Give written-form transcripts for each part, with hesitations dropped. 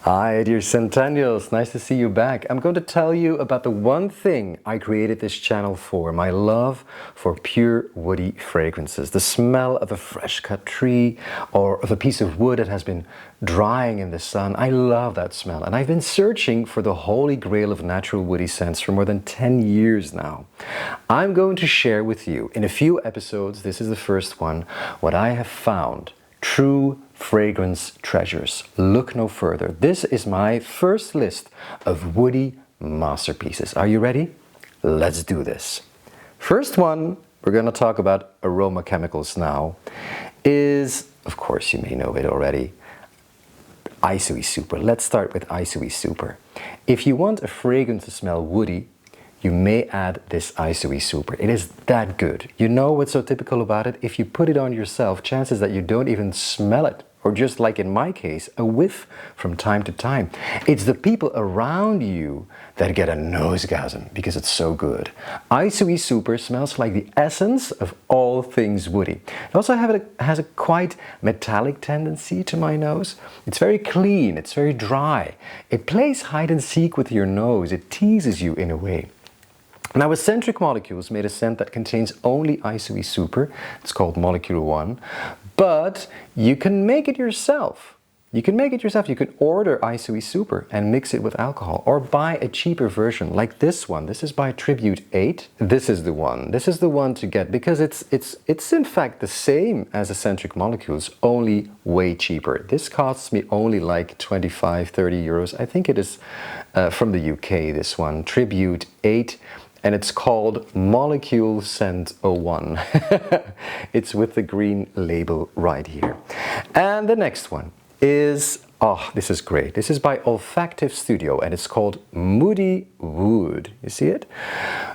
Hi, dear Centennials. Nice to see you back. I'm going to tell you about the one thing I created this channel for, my love for pure woody fragrances. The smell of a fresh cut tree or of a piece of wood that has been drying in the sun. I love that smell, and I've been searching for the holy grail of natural woody scents for more than 10 years now. I'm going to share with you in a few episodes, this is the first one, what I have found. True fragrance treasures. Look no further. This is my first list of woody masterpieces. Are you ready? Let's do this. First one, we're going to talk about aroma chemicals now, is, of course you may know it already, Isoi Super. Let's start with Isoi Super. If you want a fragrance to smell woody, you may add this Isoi Super. It is that good. You know what's so typical about it? If you put it on yourself, chances that you don't even smell it, or just like in my case, a whiff from time to time. It's the people around you that get a nosegasm because it's so good. Isoi Super smells like the essence of all things woody. It also has a quite metallic tendency to my nose. It's very clean, it's very dry. It plays hide and seek with your nose. It teases you in a way. Now, Eccentric Molecules made a scent that contains only Isoi Super. It's called Molecule 1, but you can make it yourself. You can make it yourself. You can order Isoi Super and mix it with alcohol, or buy a cheaper version like this one. This is by Tribute 8. This is the one. This is the one to get because it's in fact the same as Eccentric Molecules, only way cheaper. This costs me only like 25, 30 euros. I think it is from the UK, this one, Tribute 8. And it's called Molecule Scent 01. It's with the green label right here. And the next one is, oh, this is great. This is by Olfactive Studio, and it's called Moody Wood. You see it?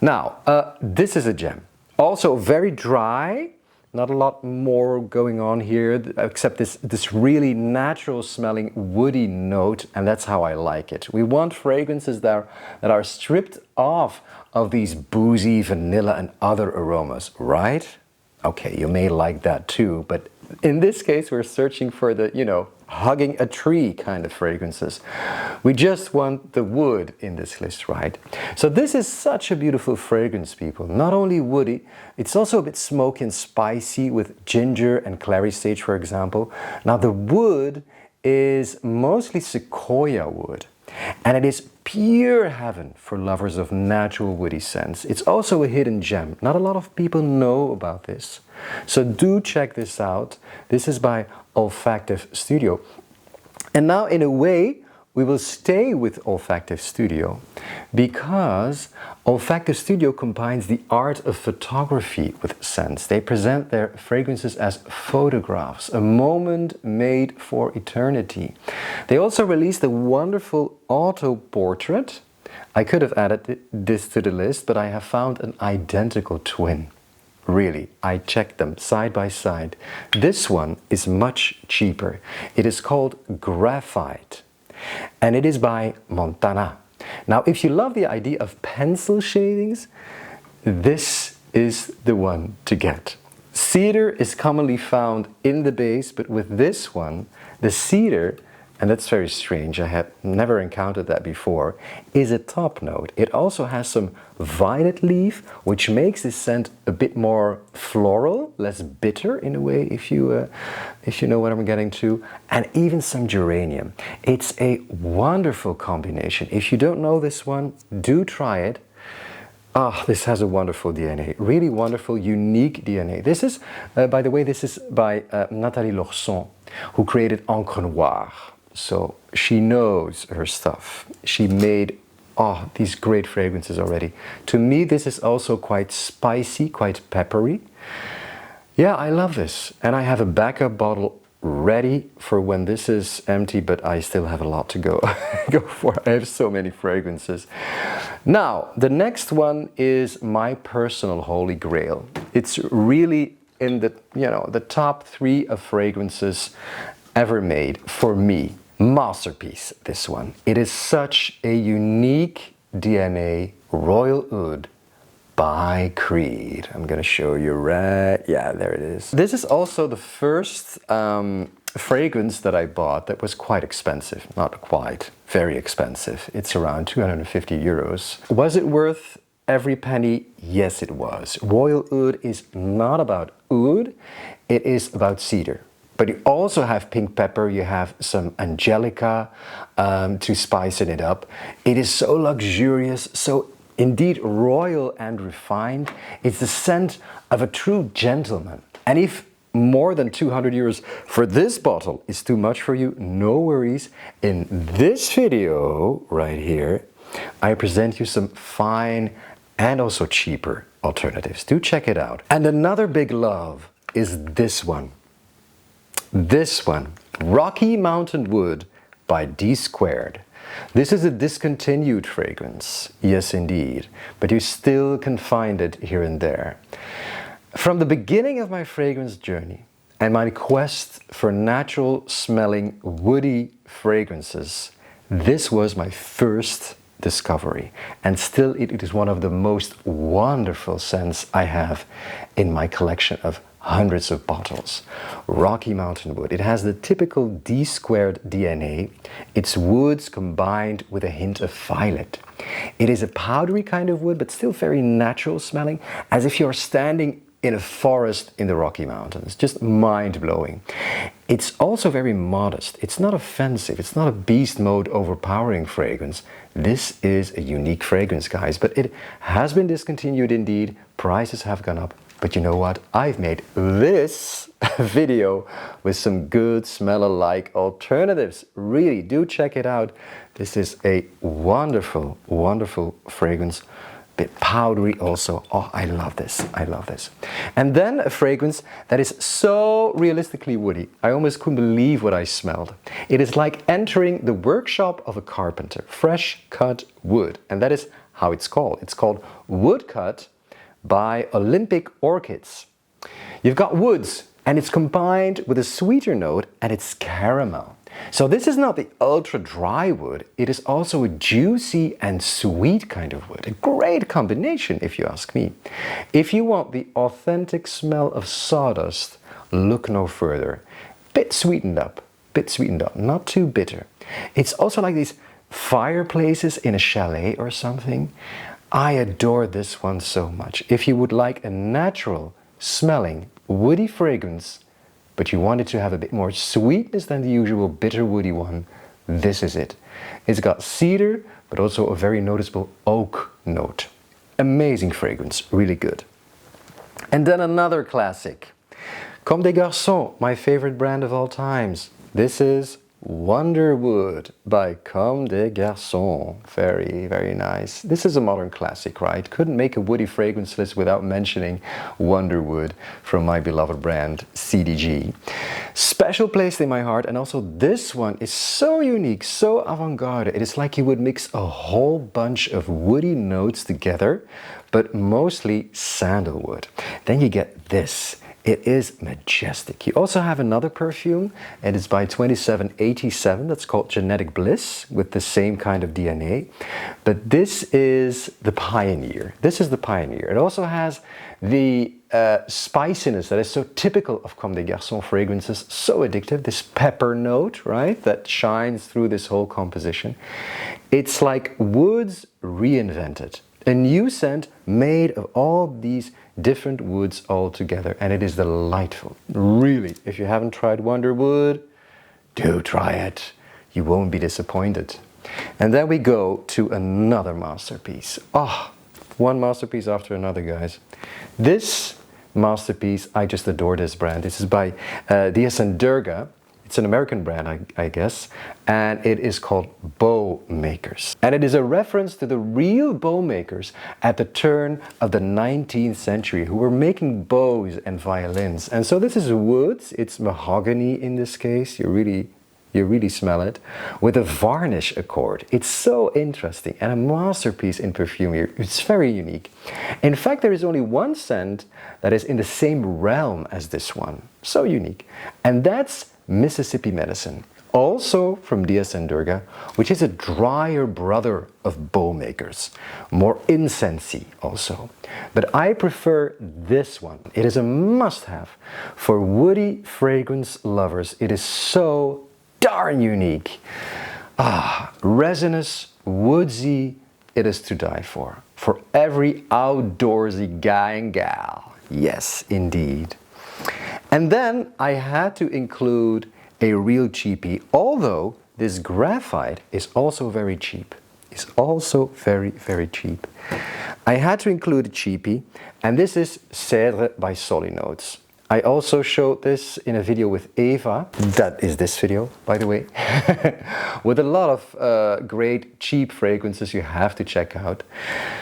Now, this is a gem. Also very dry. Not a lot more going on here, except this really natural smelling woody note, and that's how I like it. We want fragrances that are stripped off of these boozy vanilla and other aromas, right? Okay, you may like that too, but in this case we're searching for the, you know, hugging a tree kind of fragrances. We just want the wood in this list, right? So this is such a beautiful fragrance, people. Not only woody, it's also a bit smoky and spicy with ginger and clary sage, for example. Now the wood is mostly sequoia wood, and it is pure heaven for lovers of natural woody scents. It's also a hidden gem. Not a lot of people know about this. So do check this out. This is by Olfactive Studio. And now in a way, we will stay with Olfactive Studio because Olfactive Studio combines the art of photography with scents. They present their fragrances as photographs, a moment made for eternity. They also released a wonderful auto portrait. I could have added this to the list, but I have found an identical twin. Really, I checked them side by side. This one is much cheaper. It is called Graphite, and it is by Montana. Now, if you love the idea of pencil shavings, this is the one to get. Cedar is commonly found in the base, but with this one, the cedar, and that's very strange, I have never encountered that before, is a top note. It also has some violet leaf, which makes this scent a bit more floral, less bitter in a way, if you know what I'm getting to, and even some geranium. It's a wonderful combination. If you don't know this one, do try it. Ah, this has a wonderful DNA, really wonderful, unique DNA. This is, by the way, this is by Nathalie Lorson, who created Encre Noire. So she knows her stuff. She made these great fragrances already. To me, this is also quite spicy, quite peppery. Yeah, I love this. And I have a backup bottle ready for when this is empty, but I still have a lot to go for. I have so many fragrances. Now, the next one is my personal holy grail. It's really in the, you know, the top 3 of fragrances ever made for me. Masterpiece, this one. It is such a unique DNA, Royal Oud by Creed. I'm gonna show you right, yeah, there it is. This is also the first fragrance that I bought that was quite expensive. Not quite, very expensive. It's around 250 euros. Was it worth every penny? Yes, it was. Royal oud is not about oud, it is about cedar. But you also have pink pepper, you have some angelica to spicing it up. It is so luxurious, so indeed royal and refined. It's the scent of a true gentleman. And if more than 200 euros for this bottle is too much for you, no worries. In this video right here, I present you some fine and also cheaper alternatives. Do check it out. And another big love is this one. This one, Rocky Mountain Wood by D Squared. This is a discontinued fragrance, yes indeed, but you still can find it here and there. From the beginning of my fragrance journey and my quest for natural smelling woody fragrances, this was my first discovery, and still it is one of the most wonderful scents I have in my collection of hundreds of bottles. Rocky Mountain Wood. It has the typical D Squared DNA. It's woods combined with a hint of violet. It is a powdery kind of wood, but still very natural smelling, as if you're standing in a forest in the Rocky Mountains. Just mind-blowing. It's also very modest. It's not offensive. It's not a beast mode overpowering fragrance. This is a unique fragrance, guys, but it has been discontinued indeed. Prices have gone up. But you know what? I've made this video with some good smell-alike alternatives. Really, do check it out. This is a wonderful, wonderful fragrance. Bit powdery also. Oh, I love this. I love this. And then a fragrance that is so realistically woody. I almost couldn't believe what I smelled. It is like entering the workshop of a carpenter. Fresh cut wood. And that is how it's called. It's called Woodcut by Olympic Orchids. You've got woods, and it's combined with a sweeter note, and it's caramel. So this is not the ultra dry wood, it is also a juicy and sweet kind of wood. A great combination, if you ask me. If you want the authentic smell of sawdust, look no further. Bit sweetened up, not too bitter. It's also like these fireplaces in a chalet or something. I adore this one so much. If you would like a natural smelling woody fragrance, but you want it to have a bit more sweetness than the usual bitter woody one, this is it. It's got cedar, but also a very noticeable oak note. Amazing fragrance, really good. And then another classic. Comme des garçons, my favorite brand of all times. This is Wonderwood by Comme des garçons. Very, very nice. This is a modern classic, right? Couldn't make a woody fragrance list without mentioning Wonderwood from my beloved brand CDG. Special place in my heart, and also this one is so unique, so avant-garde. It is like you would mix a whole bunch of woody notes together, but mostly sandalwood. Then you get this. It is majestic. You also have another perfume, and it's by 2787, that's called Genetic Bliss, with the same kind of DNA. But this is the Pioneer. This is the Pioneer. It also has the spiciness that is so typical of Comme des Garçons fragrances, so addictive, this pepper note, right, that shines through this whole composition. It's like woods reinvented. A new scent made of all these different woods all together, and it is delightful. Really, if you haven't tried Wonderwood, do try it. You won't be disappointed. And then we go to another masterpiece. Oh, one masterpiece after another, guys. This masterpiece, I just adore this brand. This is by Durga. It's an American brand, I guess, and it is called Bowmakers. And it is a reference to the real bowmakers at the turn of the 19th century who were making bows and violins. And so this is woods, it's mahogany in this case, you really smell it, with a varnish accord. It's so interesting and a masterpiece in perfume here. It's very unique. In fact, there is only one scent that is in the same realm as this one. So unique. And that's Mississippi Medicine. also from DS and Durga, which is a drier brother of Bowmakers, more incensey also. But I prefer this one. It is a must-have for woody fragrance lovers. It is so darn unique. Resinous, woodsy, it is to die for every outdoorsy guy and gal. Yes, indeed. And then I had to include a real cheapie, although this graphite is also very cheap. It's also very, very cheap. I had to include a cheapie, and this is Cèdre by Solinotes. I also showed this in a video with Eva, that is this video, by the way, with a lot of great cheap fragrances you have to check out.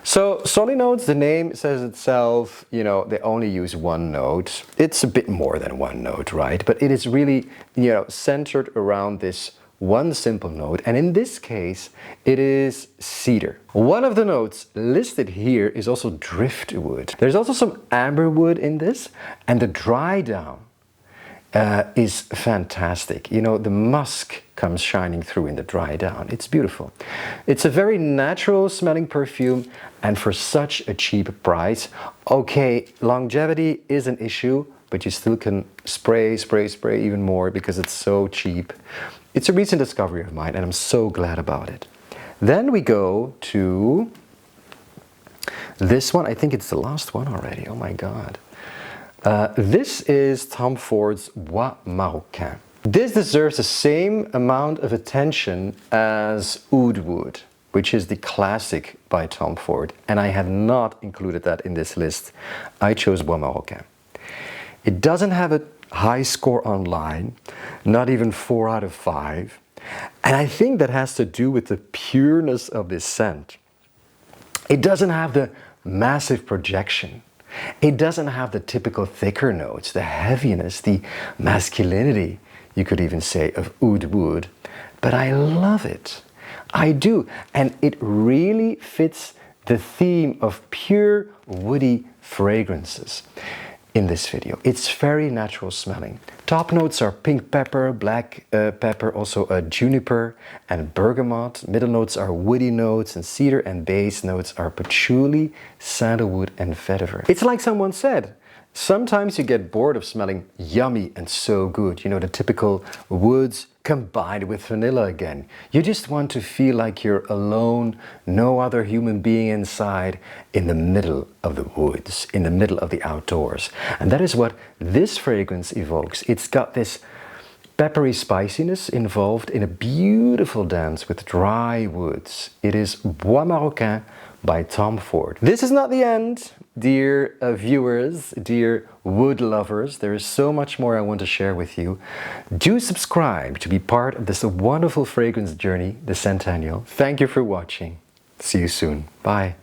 So Solinotes, the name says itself, you know, they only use one note. It's a bit more than one note, right? But it is really, you know, centered around this one simple note, and in this case it is cedar. One of the notes listed here is also driftwood. There's also some amberwood in this, and the dry down is fantastic. You know, the musk comes shining through in the dry down. It's beautiful. It's a very natural smelling perfume, and for such a cheap price. Okay, longevity is an issue, but you still can spray even more because it's so cheap. It's a recent discovery of mine, and I'm so glad about it. Then we go to this one. I think it's the last one already. Oh my God. This is Tom Ford's Bois Marocain. This deserves the same amount of attention as Oud Wood, which is the classic by Tom Ford, and I have not included that in this list. I chose Bois Marocain. It doesn't have a high score online, not even 4 out of 5. And I think that has to do with the pureness of this scent. It doesn't have the massive projection. It doesn't have the typical thicker notes, the heaviness, the masculinity, you could even say, of Oud Wood. But I love it. I do. And it really fits the theme of pure woody fragrances in this video. It's very natural smelling. Top notes are pink pepper, black pepper, also juniper and bergamot. Middle notes are woody notes and cedar, and base notes are patchouli, sandalwood and vetiver. It's like someone said, sometimes you get bored of smelling yummy and so good, you know, the typical woods combined with vanilla again. You just want to feel like you're alone, no other human being inside, in the middle of the woods, in the middle of the outdoors. And that is what this fragrance evokes. It's got this peppery spiciness involved in a beautiful dance with dry woods. It is Bois Marocain by Tom Ford. This is not the end, dear viewers, dear wood lovers. There is so much more I want to share with you. Do subscribe to be part of this wonderful fragrance journey, the Centennial. Thank you for watching. See you soon. Bye.